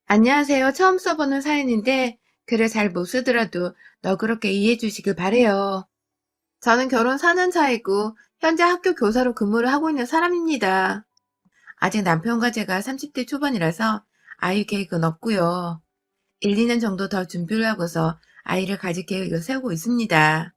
안녕하세요. 처음 써보는 사연인데 글을 잘 못 쓰더라도 너그럽게 이해해 주시길 바래요. 저는 결혼 4년 차이고 현재 학교 교사로 근무를 하고 있는 사람입니다. 아직 남편과 제가 30대 초반이라서 아이 계획은 없고요. 1, 2년 정도 더 준비를 하고서 아이를 가질 계획을 세우고 있습니다.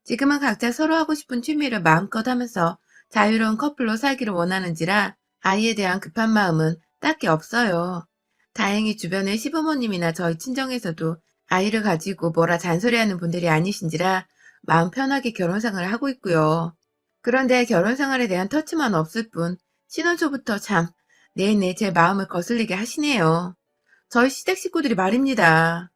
지금은 각자 서로 하고 싶은 취미를 마음껏 하면서 자유로운 커플로 살기를 원하는지라 아이에 대한 급한 마음은 딱히 없어요. 다행히 주변의 시부모님이나 저희 친정에서도 아이를 가지고 뭐라 잔소리하는 분들이 아니신지라 마음 편하게 결혼 생활을 하고 있고요. 그런데 결혼 생활에 대한 터치만 없을 뿐 신혼 초부터 참 내내 제 마음을 거슬리게 하시네요. 저희 시댁 식구들이 말입니다.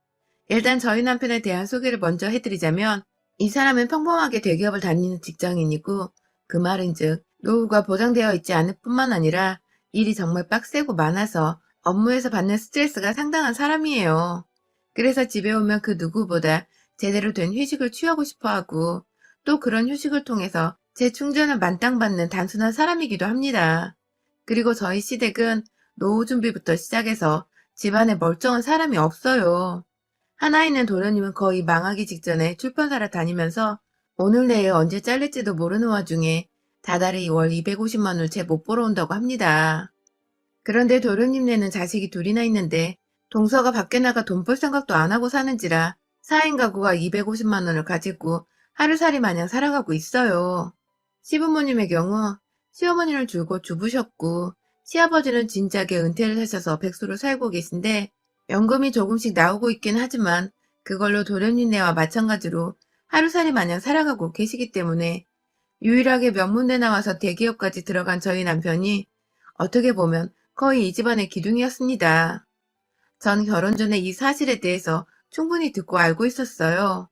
일단 저희 남편에 대한 소개를 먼저 해드리자면 이 사람은 평범하게 대기업을 다니는 직장인이고 그 말인즉 노후가 보장되어 있지 않을 뿐만 아니라 일이 정말 빡세고 많아서 업무에서 받는 스트레스가 상당한 사람이에요. 그래서 집에 오면 그 누구보다 제대로 된 휴식을 취하고 싶어 하고 또 그런 휴식을 통해서 재충전을 만땅 받는 단순한 사람이기도 합니다. 그리고 저희 시댁은 노후 준비부터 시작해서 집안에 멀쩡한 사람이 없어요. 하나 있는 도련님은 거의 망하기 직전에 출판사를 다니면서 오늘 내일 언제 잘릴지도 모르는 와중에 다달이 월 250만 원을 채 못 벌어온다고 합니다. 그런데 도련님네는 자식이 둘이나 있는데 동서가 밖에 나가 돈 벌 생각도 안 하고 사는지라 4인 가구가 250만 원을 가지고 하루살이 마냥 살아가고 있어요. 시부모님의 경우 시어머니를 줄곧 주부셨고 시아버지는 진작에 은퇴를 하셔서 백수로 살고 계신데 연금이 조금씩 나오고 있긴 하지만 그걸로 도련님네와 마찬가지로 하루살이 마냥 살아가고 계시기 때문에 유일하게 명문대 나와서 대기업까지 들어간 저희 남편이 어떻게 보면 거의 이 집안의 기둥이었습니다. 전 결혼 전에 이 사실에 대해서 충분히 듣고 알고 있었어요.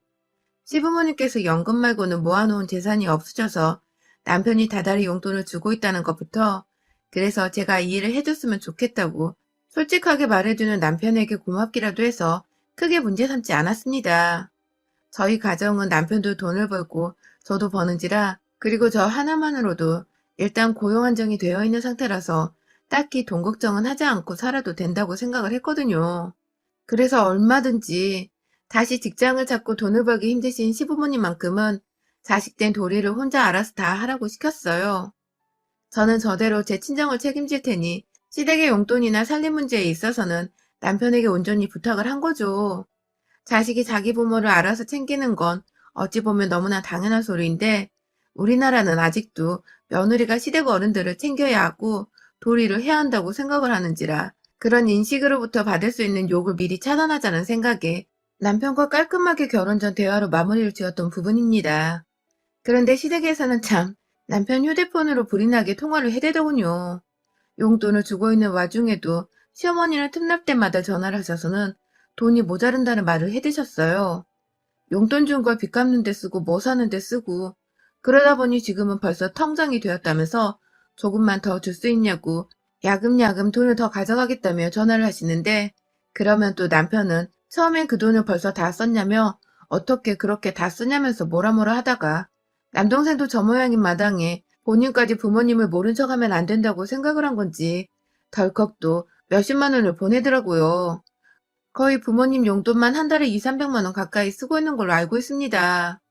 시부모님께서 연금 말고는 모아놓은 재산이 없으셔서 남편이 다달이 용돈을 주고 있다는 것부터 그래서 제가 이 일을 해줬으면 좋겠다고 솔직하게 말해주는 남편에게 고맙기라도 해서 크게 문제 삼지 않았습니다. 저희 가정은 남편도 돈을 벌고 저도 버는지라 그리고 저 하나만으로도 일단 고용 안정이 되어 있는 상태라서 딱히 돈 걱정은 하지 않고 살아도 된다고 생각을 했거든요. 그래서 얼마든지 다시 직장을 찾고 돈을 벌기 힘드신 시부모님만큼은 자식된 도리를 혼자 알아서 다 하라고 시켰어요. 저는 저대로 제 친정을 책임질 테니 시댁의 용돈이나 살림 문제에 있어서는 남편에게 온전히 부탁을 한 거죠. 자식이 자기 부모를 알아서 챙기는 건 어찌 보면 너무나 당연한 소리인데 우리나라는 아직도 며느리가 시댁 어른들을 챙겨야 하고 도리를 해야 한다고 생각을 하는지라 그런 인식으로부터 받을 수 있는 욕을 미리 차단하자는 생각에 남편과 깔끔하게 결혼 전 대화로 마무리를 지었던 부분입니다. 그런데 시댁에서는 참 남편 휴대폰으로 불이 나게 통화를 해대더군요. 용돈을 주고 있는 와중에도 시어머니는 틈날 때마다 전화를 하셔서는 돈이 모자른다는 말을 해대셨어요. 용돈 준 걸 빚 갚는 데 쓰고 뭐 사는 데 쓰고 그러다 보니 지금은 벌써 통장이 되었다면서 조금만 더 줄 수 있냐고 야금야금 돈을 더 가져가겠다며 전화를 하시는데 그러면 또 남편은 처음엔 그 돈을 벌써 다 썼냐며 어떻게 그렇게 다 쓰냐면서 뭐라 뭐라 하다가 남동생도 저 모양인 마당에 본인까지 부모님을 모른 척하면 안 된다고 생각을 한 건지 덜컥 또 몇십만 원을 보내더라고요. 거의 부모님 용돈만 한 달에 2, 300만 원 가까이 쓰고 있는 걸로 알고 있습니다.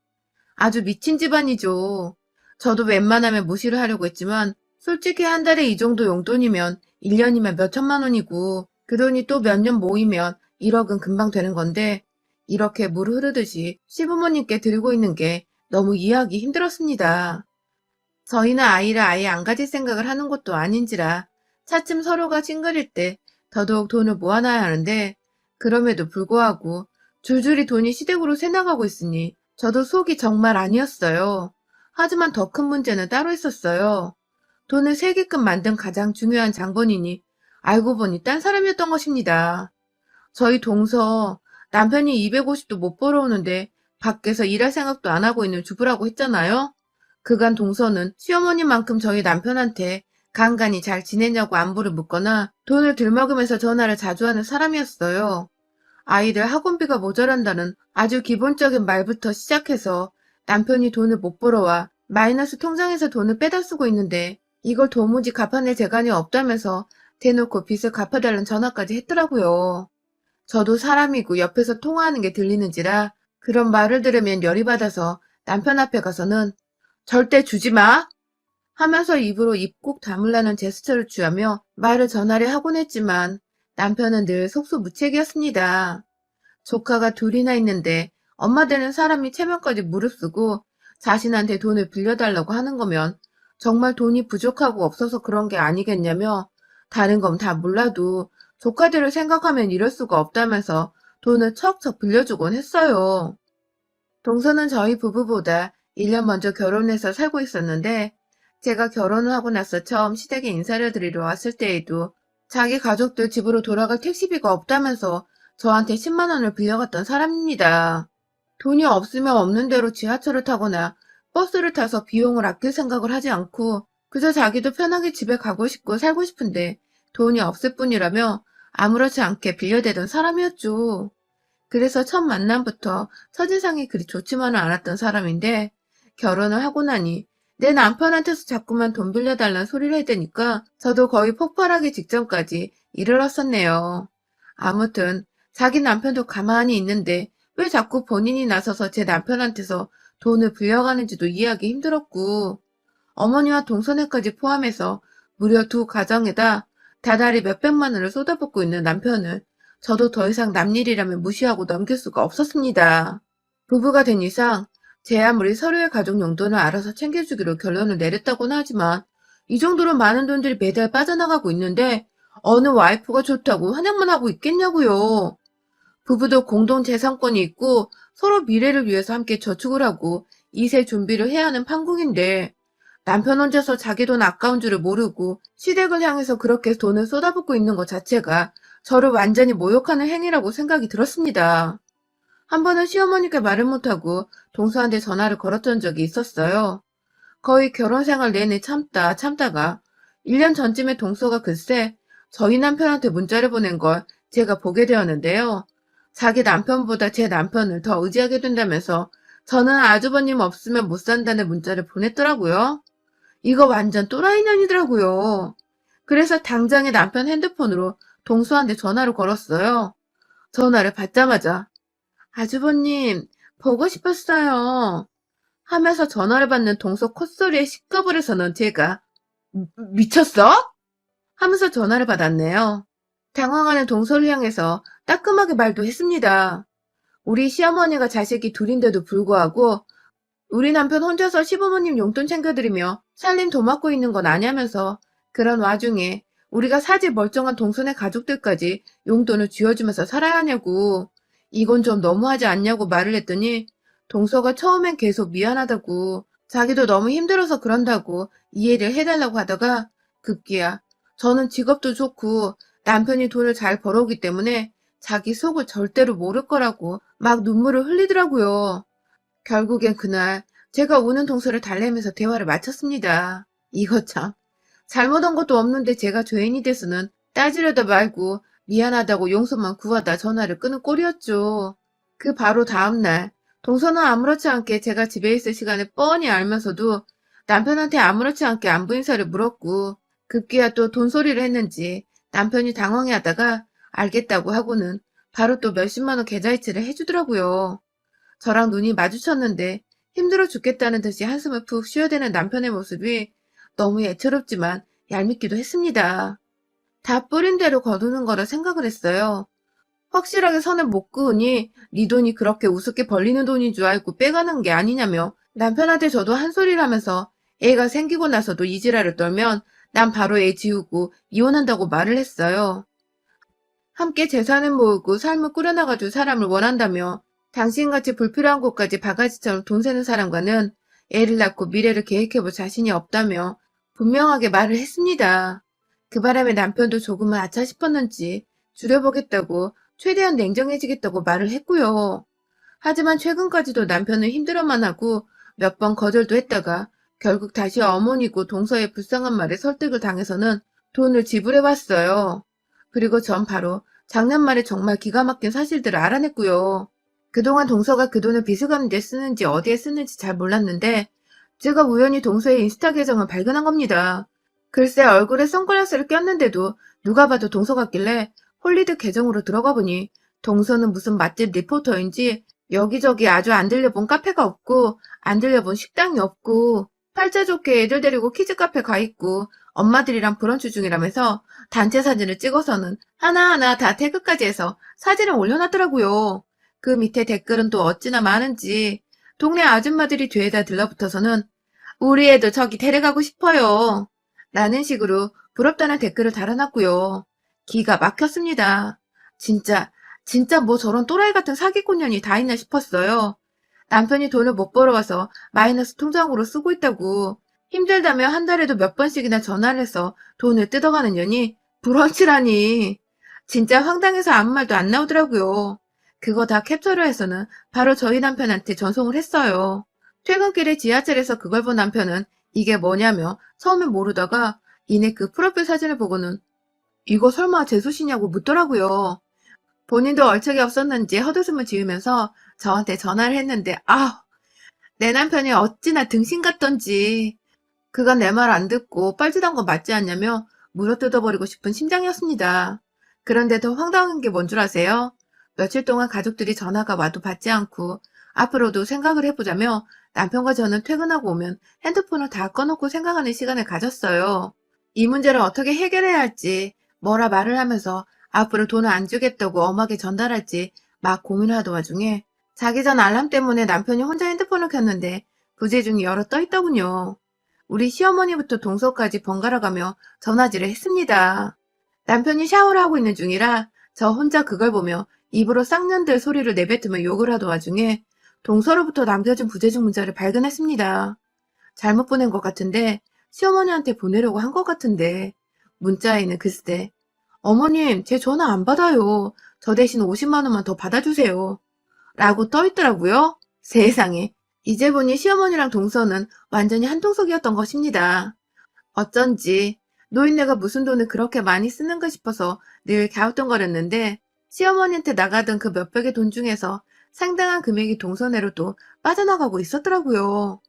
아주 미친 집안이죠. 저도 웬만하면 무시를 하려고 했지만 솔직히 한 달에 이 정도 용돈이면 1년이면 몇 천만 원이고 그 돈이 또 몇 년 모이면 1억은 금방 되는 건데 이렇게 물 흐르듯이 시부모님께 드리고 있는 게 너무 이해하기 힘들었습니다. 저희는 아이를 아예 안 가질 생각을 하는 것도 아닌지라 차츰 서로가 찡그릴 때 더더욱 돈을 모아놔야 하는데 그럼에도 불구하고 줄줄이 돈이 시댁으로 새나가고 있으니 저도 속이 정말 아니었어요. 하지만 더 큰 문제는 따로 있었어요. 돈을 세게끔 만든 가장 중요한 장본인이 알고 보니 딴 사람이었던 것입니다. 저희 동서 남편이 250도 못 벌어오는데 밖에서 일할 생각도 안 하고 있는 주부라고 했잖아요. 그간 동서는 시어머니만큼 저희 남편한테 간간히 잘 지내냐고 안부를 묻거나 돈을 들먹으면서 전화를 자주 하는 사람이었어요. 아이들 학원비가 모자란다는 아주 기본적인 말부터 시작해서 남편이 돈을 못 벌어와 마이너스 통장에서 돈을 빼다 쓰고 있는데 이걸 도무지 갚아낼 재간이 없다면서 대놓고 빚을 갚아달라는 전화까지 했더라고요. 저도 사람이고 옆에서 통화하는 게 들리는지라 그런 말을 들으면 열이 받아서 남편 앞에 가서는 절대 주지 마! 하면서 입으로 입 꼭 다물라는 제스처를 취하며 말을 전하려 하곤 했지만 남편은 늘 속수무책이었습니다. 조카가 둘이나 있는데 엄마 되는 사람이 체면까지 무릅쓰고 자신한테 돈을 빌려달라고 하는 거면 정말 돈이 부족하고 없어서 그런 게 아니겠냐며 다른 건 다 몰라도 조카들을 생각하면 이럴 수가 없다면서 돈을 척척 빌려주곤 했어요. 동서는 저희 부부보다 1년 먼저 결혼해서 살고 있었는데 제가 결혼을 하고 나서 처음 시댁에 인사를 드리러 왔을 때에도 자기 가족들 집으로 돌아갈 택시비가 없다면서 저한테 10만 원을 빌려갔던 사람입니다. 돈이 없으면 없는 대로 지하철을 타거나 버스를 타서 비용을 아낄 생각을 하지 않고 그저 자기도 편하게 집에 가고 싶고 살고 싶은데 돈이 없을 뿐이라며 아무렇지 않게 빌려대던 사람이었죠. 그래서 첫 만남부터 첫인상이 그리 좋지만은 않았던 사람인데 결혼을 하고 나니 내 남편한테서 자꾸만 돈 빌려달라는 소리를 해대니까 저도 거의 폭발하기 직전까지 이르렀었네요. 아무튼 자기 남편도 가만히 있는데 왜 자꾸 본인이 나서서 제 남편한테서 돈을 빌려가는지도 이해하기 힘들었고 어머니와 동서네까지 포함해서 무려 두 가정에다 다달이 몇백만 원을 쏟아붓고 있는 남편을 저도 더 이상 남일이라면 무시하고 넘길 수가 없었습니다. 부부가 된 이상 제 아무리 서로의 가족 용돈을 알아서 챙겨주기로 결론을 내렸다고는 하지만 이 정도로 많은 돈들이 매달 빠져나가고 있는데 어느 와이프가 좋다고 환영만 하고 있겠냐고요. 부부도 공동 재산권이 있고 서로 미래를 위해서 함께 저축을 하고 이세 준비를 해야 하는 판국인데 남편 혼자서 자기 돈 아까운 줄을 모르고 시댁을 향해서 그렇게 돈을 쏟아붓고 있는 것 자체가 저를 완전히 모욕하는 행위라고 생각이 들었습니다. 한 번은 시어머니께 말을 못하고 동서한테 전화를 걸었던 적이 있었어요. 거의 결혼 생활 내내 참다가 1년 전쯤에 동서가 글쎄 저희 남편한테 문자를 보낸 걸 제가 보게 되었는데요. 자기 남편보다 제 남편을 더 의지하게 된다면서 저는 아주버님 없으면 못 산다는 문자를 보냈더라고요. 이거 완전 또라이 년이더라고요. 그래서 당장에 남편 핸드폰으로 동서한테 전화를 걸었어요. 전화를 받자마자 아주버님 보고 싶었어요 하면서 전화를 받는 동서 콧소리에 시끄러을 해서는 제가 미쳤어? 하면서 전화를 받았네요. 당황하는 동서를 향해서 따끔하게 말도 했습니다. 우리 시어머니가 자식이 둘인데도 불구하고 우리 남편 혼자서 시부모님 용돈 챙겨드리며 살림 도맡고 있는 건 아냐면서 그런 와중에 우리가 사지 멀쩡한 동선의 가족들까지 용돈을 쥐어주면서 살아야 하냐고 이건 좀 너무하지 않냐고 말을 했더니 동서가 처음엔 계속 미안하다고 자기도 너무 힘들어서 그런다고 이해를 해달라고 하다가 급기야 저는 직업도 좋고 남편이 돈을 잘 벌어오기 때문에 자기 속을 절대로 모를 거라고 막 눈물을 흘리더라고요. 결국엔 그날 제가 우는 동서를 달래면서 대화를 마쳤습니다. 이거 참 잘못한 것도 없는데 제가 죄인이 돼서는 따지려다 말고 미안하다고 용서만 구하다 전화를 끊은 꼴이었죠. 그 바로 다음날 동서는 아무렇지 않게 제가 집에 있을 시간을 뻔히 알면서도 남편한테 아무렇지 않게 안부 인사를 물었고 급기야 또 돈소리를 했는지 남편이 당황해하다가 알겠다고 하고는 바로 또 몇십만 원 계좌이체를 해주더라고요. 저랑 눈이 마주쳤는데 힘들어 죽겠다는 듯이 한숨을 푹 쉬어대는 남편의 모습이 너무 애처롭지만 얄밉기도 했습니다. 다 뿌린 대로 거두는 거라 생각을 했어요. 확실하게 선을 못 그으니 네 돈이 그렇게 우습게 벌리는 돈인 줄 알고 빼가는 게 아니냐며 남편한테 저도 한 소리를 하면서 애가 생기고 나서도 이 지랄을 떨면 난 바로 애 지우고 이혼한다고 말을 했어요. 함께 재산을 모으고 삶을 꾸려나가줄 사람을 원한다며 당신같이 불필요한 곳까지 바가지처럼 돈 세는 사람과는 애를 낳고 미래를 계획해볼 자신이 없다며 분명하게 말을 했습니다. 그 바람에 남편도 조금은 아차 싶었는지 줄여보겠다고 최대한 냉정해지겠다고 말을 했고요. 하지만 최근까지도 남편은 힘들어만 하고 몇 번 거절도 했다가 결국 다시 어머니고 동서의 불쌍한 말에 설득을 당해서는 돈을 지불해왔어요. 그리고 전 바로 작년 말에 정말 기가 막힌 사실들을 알아냈고요. 그동안 동서가 그 돈을 빚을 갚는 데 쓰는지 어디에 쓰는지 잘 몰랐는데 제가 우연히 동서의 인스타 계정을 발견한 겁니다. 글쎄 얼굴에 선글라스를 꼈는데도 누가 봐도 동서 같길래 홀리드 계정으로 들어가 보니 동서는 무슨 맛집 리포터인지 여기저기 아주 안 들려본 카페가 없고 안 들려본 식당이 없고 팔자 좋게 애들 데리고 키즈 카페 가 있고 엄마들이랑 브런치 중이라면서 단체 사진을 찍어서는 하나하나 다 태그까지 해서 사진을 올려놨더라고요. 그 밑에 댓글은 또 어찌나 많은지 동네 아줌마들이 뒤에다 들러붙어서는 우리 애도 저기 데려가고 싶어요. 라는 식으로 부럽다는 댓글을 달아놨고요. 기가 막혔습니다. 진짜, 진짜 뭐 저런 또라이 같은 사기꾼년이 다 있나 싶었어요. 남편이 돈을 못 벌어와서 마이너스 통장으로 쓰고 있다고 힘들다며 한 달에도 몇 번씩이나 전화를 해서 돈을 뜯어가는 년이 브런치라니. 진짜 황당해서 아무 말도 안 나오더라고요. 그거 다 캡처를 해서는 바로 저희 남편한테 전송을 했어요. 퇴근길에 지하철에서 그걸 본 남편은 이게 뭐냐며 처음엔 모르다가 이내 그 프로필 사진을 보고는 이거 설마 재수씨냐고 묻더라고요. 본인도 얼척이 없었는지 헛웃음을 지으면서 저한테 전화를 했는데 내 남편이 어찌나 등신 같던지 그간 내 말 안 듣고 뻘짓한 건 맞지 않냐며 물어뜯어버리고 싶은 심장이었습니다. 그런데 더 황당한 게 뭔 줄 아세요? 며칠 동안 가족들이 전화가 와도 받지 않고 앞으로도 생각을 해보자며 남편과 저는 퇴근하고 오면 핸드폰을 다 꺼놓고 생각하는 시간을 가졌어요. 이 문제를 어떻게 해결해야 할지 뭐라 말을 하면서 앞으로 돈을 안 주겠다고 엄하게 전달할지 막 고민하던 와중에 자기 전 알람 때문에 남편이 혼자 핸드폰을 켰는데 부재중이 여러 떠있더군요. 우리 시어머니부터 동서까지 번갈아가며 전화질을 했습니다. 남편이 샤워를 하고 있는 중이라 저 혼자 그걸 보며 입으로 쌍년들 소리를 내뱉으며 욕을 하던 와중에 동서로부터 남겨진 부재중 문자를 발견했습니다. 잘못 보낸 것 같은데 시어머니한테 보내려고 한 것 같은데 문자에는 글쎄 어머님 제 전화 안 받아요. 저 대신 50만 원만 더 받아주세요. 라고 떠있더라고요. 세상에. 이제 보니 시어머니랑 동서는 완전히 한통속이었던 것입니다. 어쩐지 노인네가 무슨 돈을 그렇게 많이 쓰는가 싶어서 늘 갸우뚱거렸는데 시어머니한테 나가던 그 몇백의 돈 중에서 상당한 금액이 동서내로도 빠져나가고 있었더라고요.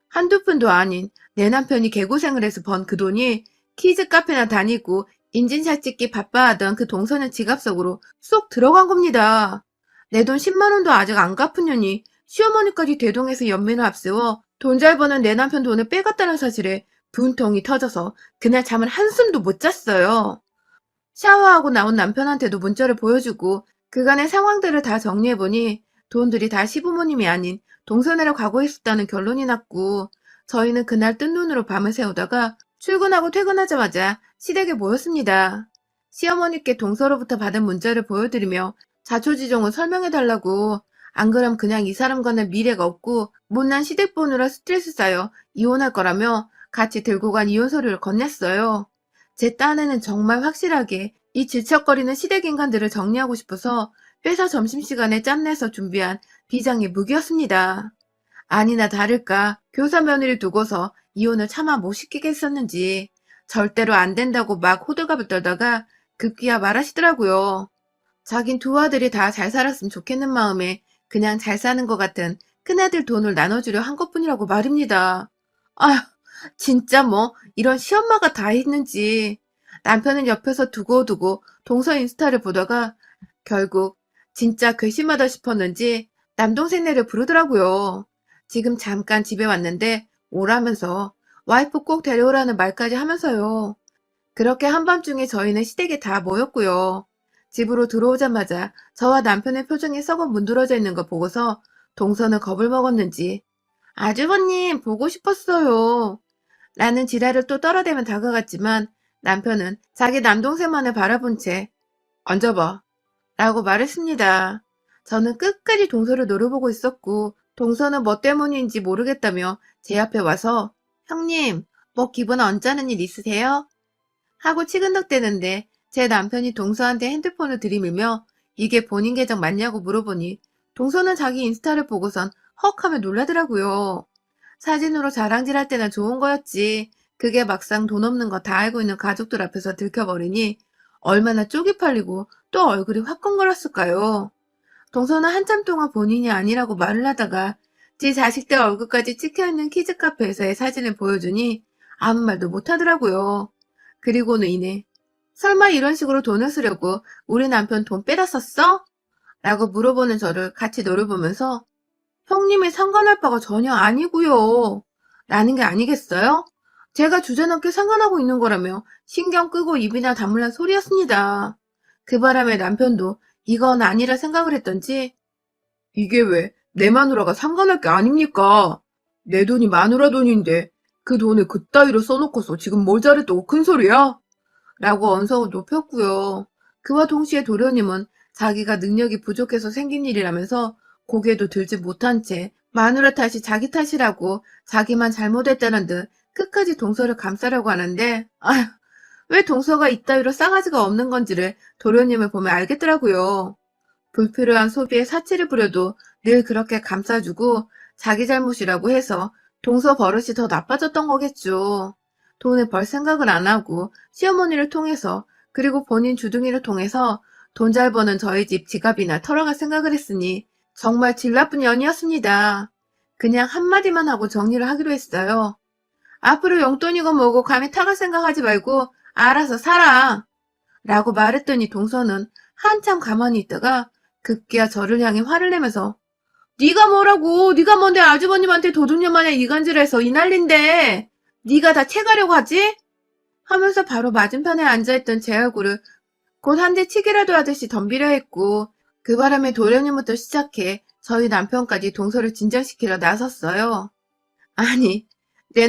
한두 푼도 아닌 내 남편이 개고생을 해서 번 그 돈이 키즈 카페나 다니고 인증샷 찍기 바빠하던 그 동서는 지갑 속으로 쏙 들어간 겁니다. 내 돈 10만 원도 아직 안 갚은 년이 시어머니까지 대동해서 연민을 앞세워 돈 잘 버는 내 남편 돈을 빼갔다는 사실에 분통이 터져서 그날 잠을 한숨도 못 잤어요. 샤워하고 나온 남편한테도 문자를 보여주고 그간의 상황들을 다 정리해보니 돈들이 다 시부모님이 아닌 동서내로 가고 있었다는 결론이 났고 저희는 그날 뜬 눈으로 밤을 새우다가 출근하고 퇴근하자마자 시댁에 모였습니다. 시어머니께 동서로부터 받은 문자를 보여드리며 자초지종을 설명해달라고 안 그럼 그냥 이 사람과는 미래가 없고 못난 시댁 보느라 스트레스 쌓여 이혼할 거라며 같이 들고 간 이혼 서류를 건넸어요. 제 딴에는 정말 확실하게 이 질척거리는 시댁 인간들을 정리하고 싶어서 회사 점심시간에 짬내서 준비한 비장의 무기였습니다. 아니나 다를까 교사 며느리 두고서 이혼을 차마 못 시키겠었는지 절대로 안 된다고 막 호들갑을 떨다가 급기야 말하시더라고요. 자긴 두 아들이 다 잘 살았으면 좋겠는 마음에 그냥 잘 사는 것 같은 큰아들 돈을 나눠주려 한 것뿐이라고 말입니다. 아휴, 진짜 뭐 이런 시엄마가 다 있는지. 남편은 옆에서 두고두고 동서 인스타를 보다가 결국 진짜 괘씸하다 싶었는지 남동생네를 부르더라고요. 지금 잠깐 집에 왔는데 오라면서 와이프 꼭 데려오라는 말까지 하면서요. 그렇게 한밤중에 저희는 시댁에 다 모였고요. 집으로 들어오자마자 저와 남편의 표정이 썩어 문드러져 있는 걸 보고서 동서는 겁을 먹었는지 아주버님 보고 싶었어요. 라는 지랄을 또 떨어대면 다가갔지만 남편은 자기 남동생만을 바라본 채 앉아봐 라고 말했습니다. 저는 끝까지 동서를 노려보고 있었고 동서는 뭐 때문인지 모르겠다며 제 앞에 와서 형님 뭐 기분 언짢은 일 있으세요? 하고 치근덕대는데 제 남편이 동서한테 핸드폰을 들이밀며 이게 본인 계정 맞냐고 물어보니 동서는 자기 인스타를 보고선 헉 하며 놀라더라고요. 사진으로 자랑질할 때는 좋은 거였지. 그게 막상 돈 없는 거 다 알고 있는 가족들 앞에서 들켜버리니 얼마나 쪽이 팔리고 또 얼굴이 화끈거렸을까요? 동서는 한참 동안 본인이 아니라고 말을 하다가 지 자식들 얼굴까지 찍혀있는 키즈카페에서의 사진을 보여주니 아무 말도 못하더라고요. 그리고는 이내 설마 이런 식으로 돈을 쓰려고 우리 남편 돈 빼다 썼어? 라고 물어보는 저를 같이 노려보면서 형님이 상관할 바가 전혀 아니고요. 라는 게 아니겠어요? 제가 주제넘게 상관하고 있는 거라며 신경 끄고 입이나 다물란 소리였습니다. 그 바람에 남편도 이건 아니라 생각을 했던지 이게 왜 내 마누라가 상관할 게 아닙니까? 내 돈이 마누라 돈인데 그 돈을 그따위로 써놓고서 지금 뭘 잘했다고 큰 소리야? 라고 언성을 높였고요. 그와 동시에 도련님은 자기가 능력이 부족해서 생긴 일이라면서 고개도 들지 못한 채 마누라 탓이 자기 탓이라고 자기만 잘못했다는 듯 끝까지 동서를 감싸려고 하는데 아휴 왜 동서가 이따위로 싸가지가 없는 건지를 도련님을 보면 알겠더라고요. 불필요한 소비에 사치를 부려도 늘 그렇게 감싸주고 자기 잘못이라고 해서 동서 버릇이 더 나빠졌던 거겠죠. 돈을 벌 생각을 안 하고 시어머니를 통해서 그리고 본인 주둥이를 통해서 돈 잘 버는 저희 집 지갑이나 털어갈 생각을 했으니 정말 질 나쁜 년이었습니다. 그냥 한마디만 하고 정리를 하기로 했어요. 앞으로 용돈이고 뭐고 감히 타갈 생각하지 말고 알아서 살아. 라고 말했더니 동서는 한참 가만히 있다가 급기야 저를 향해 화를 내면서 네가 뭐라고 네가 뭔데 아주버님한테 도둑년 마냥 이간질을 해서 이 난린데 네가 다 채가려고 하지? 하면서 바로 맞은편에 앉아있던 제 얼굴을 곧 한 대 치기라도 하듯이 덤비려 했고 그 바람에 도련님부터 시작해 저희 남편까지 동서를 진정시키려 나섰어요. 아니 내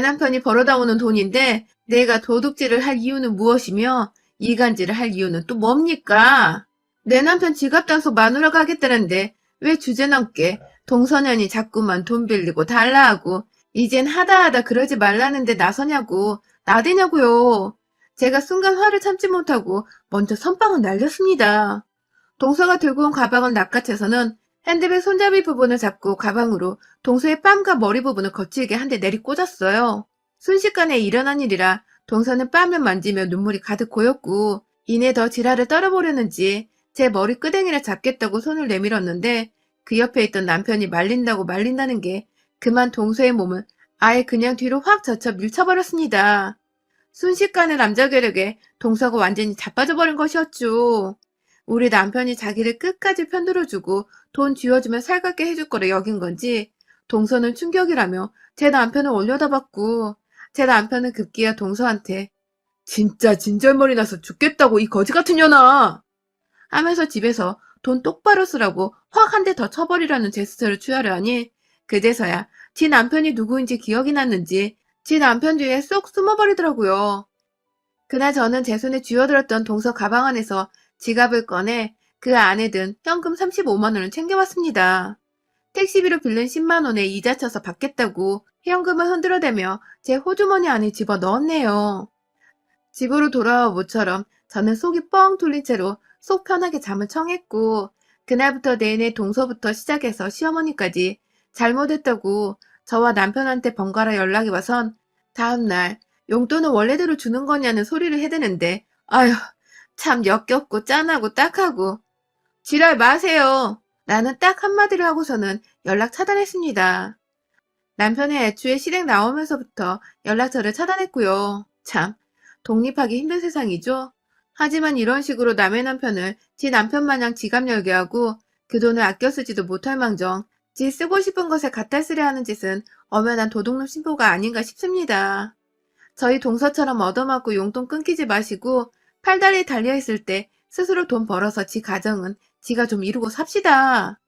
남편이 벌어다 오는 돈인데 내가 도둑질을 할 이유는 무엇이며 이간질을 할 이유는 또 뭡니까? 내 남편 지갑 단속 마누라가 하겠다는데 왜 주제넘게 동서년이 자꾸만 돈 빌리고 달라 하고 이젠 하다 그러지 말라는데 나서냐고 나대냐고요. 제가 순간 화를 참지 못하고 먼저 선빵을 날렸습니다. 동서가 들고 온 가방을 낚아채서는 핸드백 손잡이 부분을 잡고 가방으로 동서의 뺨과 머리 부분을 거칠게 한 대 내리꽂았어요. 순식간에 일어난 일이라 동서는 뺨을 만지며 눈물이 가득 고였고 이내 더 지랄을 떨어보려는지 제 머리 끄댕이를 잡겠다고 손을 내밀었는데 그 옆에 있던 남편이 말린다고 말린다는 게 그만 동서의 몸을 아예 그냥 뒤로 확 젖혀 밀쳐버렸습니다. 순식간에 남자 괴력에 동서가 완전히 자빠져버린 것이었죠. 우리 남편이 자기를 끝까지 편들어주고 돈 쥐어주면 살갑게 해줄 거라 여긴 건지 동서는 충격이라며 제 남편을 올려다봤고 제 남편은 급기야 동서한테 진짜 진절머리 나서 죽겠다고 이 거지 같은 년아 하면서 집에서 돈 똑바로 쓰라고 확 한 대 더 쳐버리라는 제스처를 취하려 하니 그제서야 지 남편이 누구인지 기억이 났는지 지 남편 뒤에 쏙 숨어버리더라고요. 그날 저는 제 손에 쥐어들었던 동서 가방 안에서 지갑을 꺼내 그 안에 든 현금 35만 원을 챙겨왔습니다. 택시비로 빌린 10만 원에 이자 쳐서 받겠다고 현금을 흔들어대며 제 호주머니 안에 집어 넣었네요. 집으로 돌아와 모처럼 저는 속이 뻥 뚫린 채로 속 편하게 잠을 청했고 그날부터 내내 동서부터 시작해서 시어머니까지 잘못했다고 저와 남편한테 번갈아 연락이 와선 다음날 용돈은 원래대로 주는 거냐는 소리를 해대는데 아휴 참 역겹고 짠하고 딱하고 지랄 마세요. 나는 딱 한마디를 하고서는 연락 차단했습니다. 남편의 애초에 실행 나오면서부터 연락처를 차단했고요. 참 독립하기 힘든 세상이죠. 하지만 이런 식으로 남의 남편을 지 남편 마냥 지갑 열게 하고 그 돈을 아껴 쓰지도 못할 망정 지 쓰고 싶은 것에 갖다 쓰려 하는 짓은 엄연한 도둑놈 신보가 아닌가 싶습니다. 저희 동서처럼 얻어맞고 용돈 끊기지 마시고 팔다리에 달려있을 때 스스로 돈 벌어서 지 가정은 지가 좀 이루고 삽시다.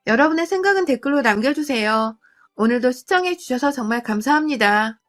여러분의 생각은 댓글로 남겨주세요. 오늘도 시청해주셔서 정말 감사합니다.